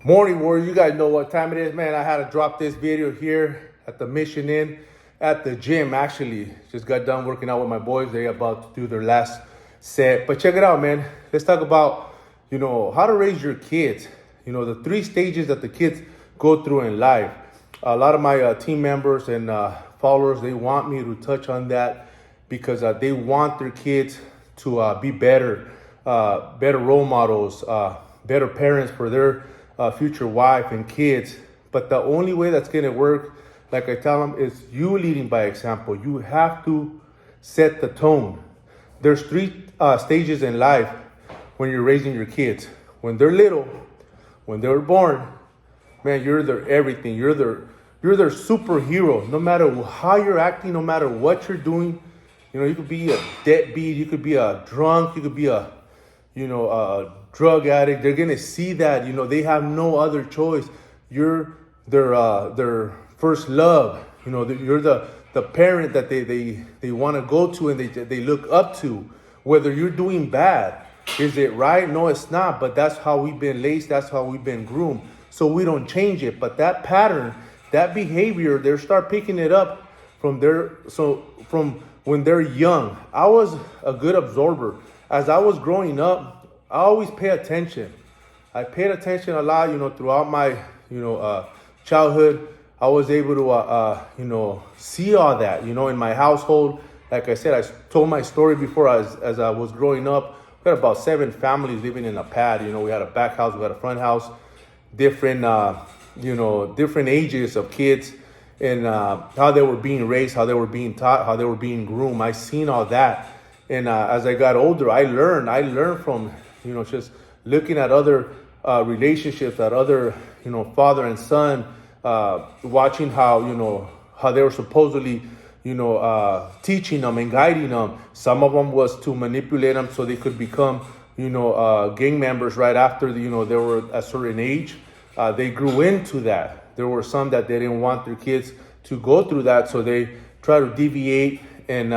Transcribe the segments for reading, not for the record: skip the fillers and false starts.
Morning warriors, you guys know what time it is, man. I had to drop this video here at the Mission Inn at the gym. Actually, just got done working out with my boys. They're about to do their last set. But check it out, man. Let's talk about, how to raise your kids. The three stages that the kids go through in life. A lot of my team members and followers, they want me to touch on that because they want their kids to be better, better role models, better parents for their future wife and kids. But the only way that's going to work, like I tell them, is you leading by example. You have to set the tone. There's three stages in life when you're raising your kids. When they're little, when they're born, man, you're their everything. You're their superhero. No matter how you're acting, no matter what you're doing, you could be a deadbeat, you could be a drunk, you could be a drug addict. They're gonna see that. They have no other choice. You're their first love. You're the parent that they want to go to and they look up to. Whether you're doing bad, is it right? No, it's not. But that's how we've been raised. That's how we've been groomed. So we don't change it. But that pattern, that behavior, they start picking it up from when they're young. I was a good absorber. As I was growing up, I always pay attention. I paid attention a lot, throughout my, childhood. I was able to, see all that, in my household. Like I said, I told my story before as I was growing up. We had about 7 families living in a pad. We had a back house, we had a front house, different ages of kids and how they were being raised, how they were being taught, how they were being groomed. I seen all that. And as I got older, I learned from, just looking at other relationships, at other, father and son, watching how they were supposedly, teaching them and guiding them. Some of them was to manipulate them so they could become, gang members right after, they were a certain age. They grew into that. There were some that they didn't want their kids to go through that, so they try to deviate and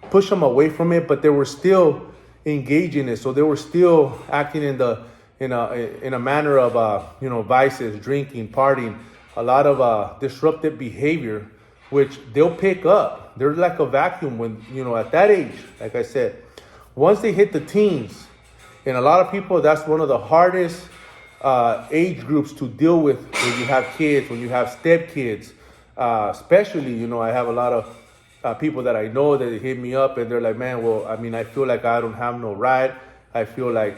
push them away from it, but they were still engaged in it. So they were still acting in a manner of vices, drinking, partying, a lot of disruptive behavior, which they'll pick up. They're like a vacuum when at that age. Like I said, once they hit the teens, and a lot of people, that's one of the hardest age groups to deal with when you have kids, when you have stepkids, especially. I have a lot of people that I know that hit me up and they're like, man, well, I feel like I don't have no right. I feel like,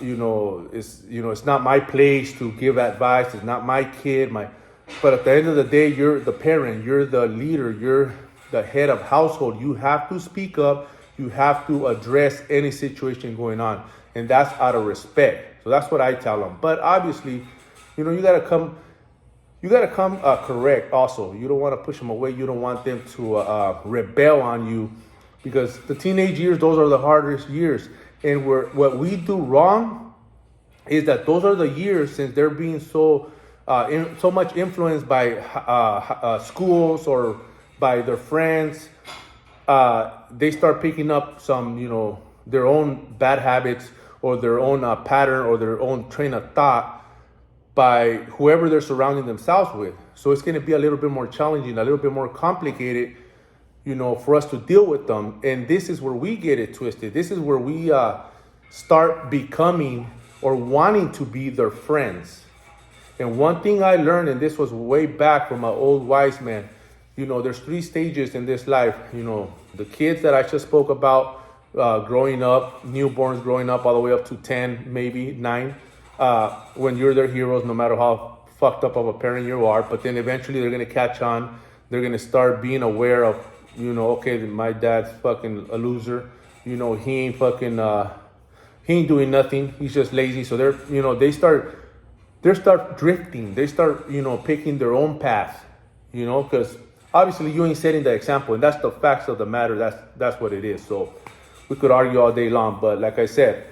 it's not my place to give advice. It's not my kid. But at the end of the day, you're the parent, you're the leader, you're the head of household. You have to speak up. You have to address any situation going on. And that's out of respect. So that's what I tell them. But obviously, you gotta come correct also. You don't want to push them away. You don't want them to rebel on you, because the teenage years, those are the hardest years. And what we do wrong is that those are the years, since they're being so much influenced by schools or by their friends, they start picking up some, their own bad habits or their own pattern or their own train of thought by whoever they're surrounding themselves with. So it's going to be a little bit more challenging, a little bit more complicated, for us to deal with them. And this is where we get it twisted. This is where we start becoming or wanting to be their friends. And one thing I learned, and this was way back from my old wise man, there's 3 stages in this life. The kids that I just spoke about, growing up, newborns growing up all the way up to 10, maybe 9. When you're their heroes, no matter how fucked up of a parent you are. But then eventually they're going to catch on. They're going to start being aware of, okay, my dad's fucking a loser. He ain't fucking, he ain't doing nothing. He's just lazy. So they start drifting. They start, picking their own path, because obviously you ain't setting the example. And that's the facts of the matter. That's what it is. So we could argue all day long. But like I said,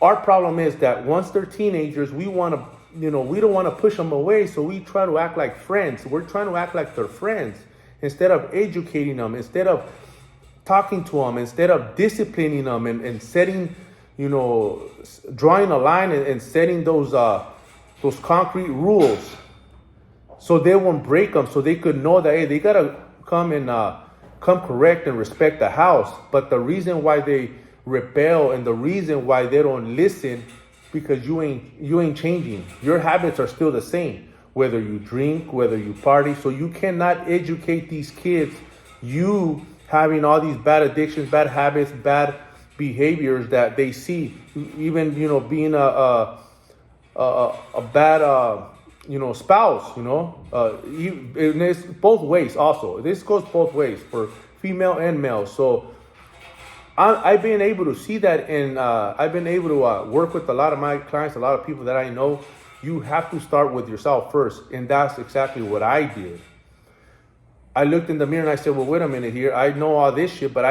our problem is that once they're teenagers, we want to, we don't want to push them away. So we try to act like friends. We're trying to act like their friends instead of educating them, instead of talking to them, instead of disciplining them and setting, drawing a line and setting those concrete rules so they won't break them, so they could know that, hey, they gotta come correct and respect the house. But the reason why they rebel and the reason why they don't listen, because you ain't changing. Your habits are still the same, whether you drink, whether you party. So you cannot educate these kids, you having all these bad addictions, bad habits, bad behaviors that they see, even being a bad spouse, and it's both ways also. This goes both ways for female and male. So I've been able to see that, and I've been able to work with a lot of my clients, a lot of people that I know. You have to start with yourself first, and that's exactly what I did. I looked in the mirror and I said, well, wait a minute here. I know all this shit, but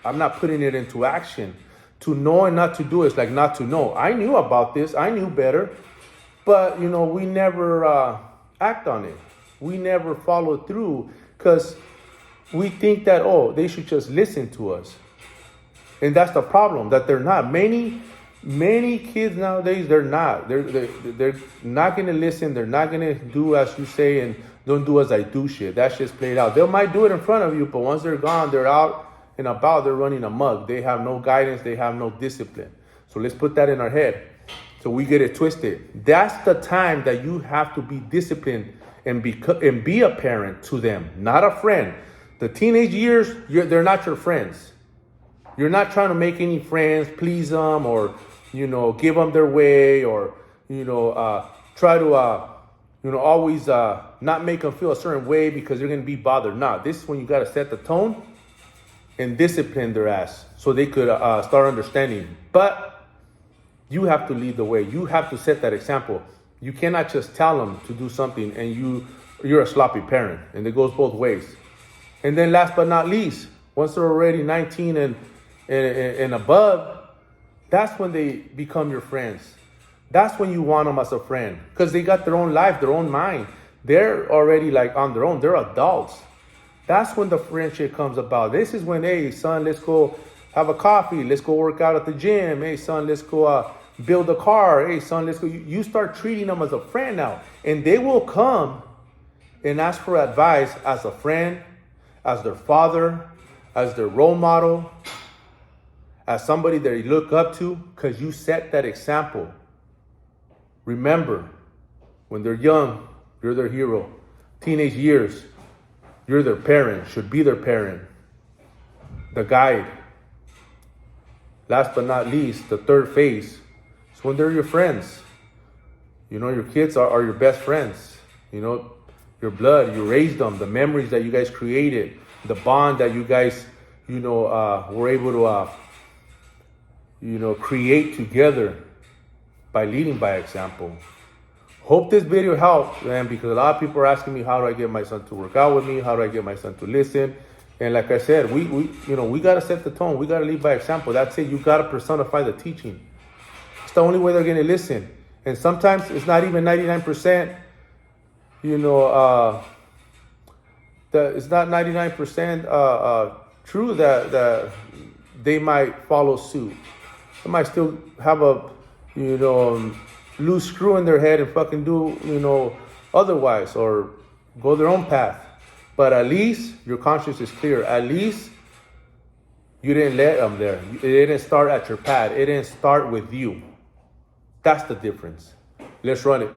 I'm not putting it into action. To know and not to do is like not to know. I knew about this. I knew better. But, we never act on it. We never follow through because we think that, they should just listen to us. And that's the problem, that they're not. Many kids nowadays, they're not. They're not going to listen. They're not going to do as you say and don't do as I do shit. That's just played out. They might do it in front of you, but once they're gone, they're out and about, they're running amok. They have no guidance. They have no discipline. So let's put that in our head. So we get it twisted. That's the time that you have to be disciplined and be a parent to them, not a friend. The teenage years, they're not your friends. You're not trying to make any friends, please them, or give them their way, or try to always not make them feel a certain way because they're gonna be bothered. Nah, this is when you gotta set the tone and discipline their ass so they could start understanding. But you have to lead the way. You have to set that example. You cannot just tell them to do something and you're a sloppy parent. And it goes both ways. And then last but not least, once they're already 19 and above, that's when they become your friends. That's when you want them as a friend because they got their own life, their own mind. They're already like on their own. They're adults. That's when the friendship comes about. This is when, hey, son, let's go have a coffee. Let's go work out at the gym. Hey, son, let's go build a car. Hey, son, let's go. You start treating them as a friend now. And they will come and ask for advice as a friend, as their father, as their role model, as somebody that you look up to because you set that example. Remember, when they're young, you're their hero. Teenage years, you're their parent, should be their parent, the guide. Last but not least, the third phase is when they're your friends. Your kids are your best friends. Your blood, you raised them, the memories that you guys created, the bond that you guys, were able to, create together by leading by example. Hope this video helped, man, because a lot of people are asking me, how do I get my son to work out with me? How do I get my son to listen? And like I said, we got to set the tone. We got to lead by example. That's it. You got to personify the teaching. It's the only way they're going to listen. And sometimes it's not even 99%, it's not 99% true that they might follow suit. They might still have a, loose screw in their head and fucking do, otherwise, or go their own path. But at least your conscience is clear. At least you didn't let them there. It didn't start at your pad. It didn't start with you. That's the difference. Let's run it.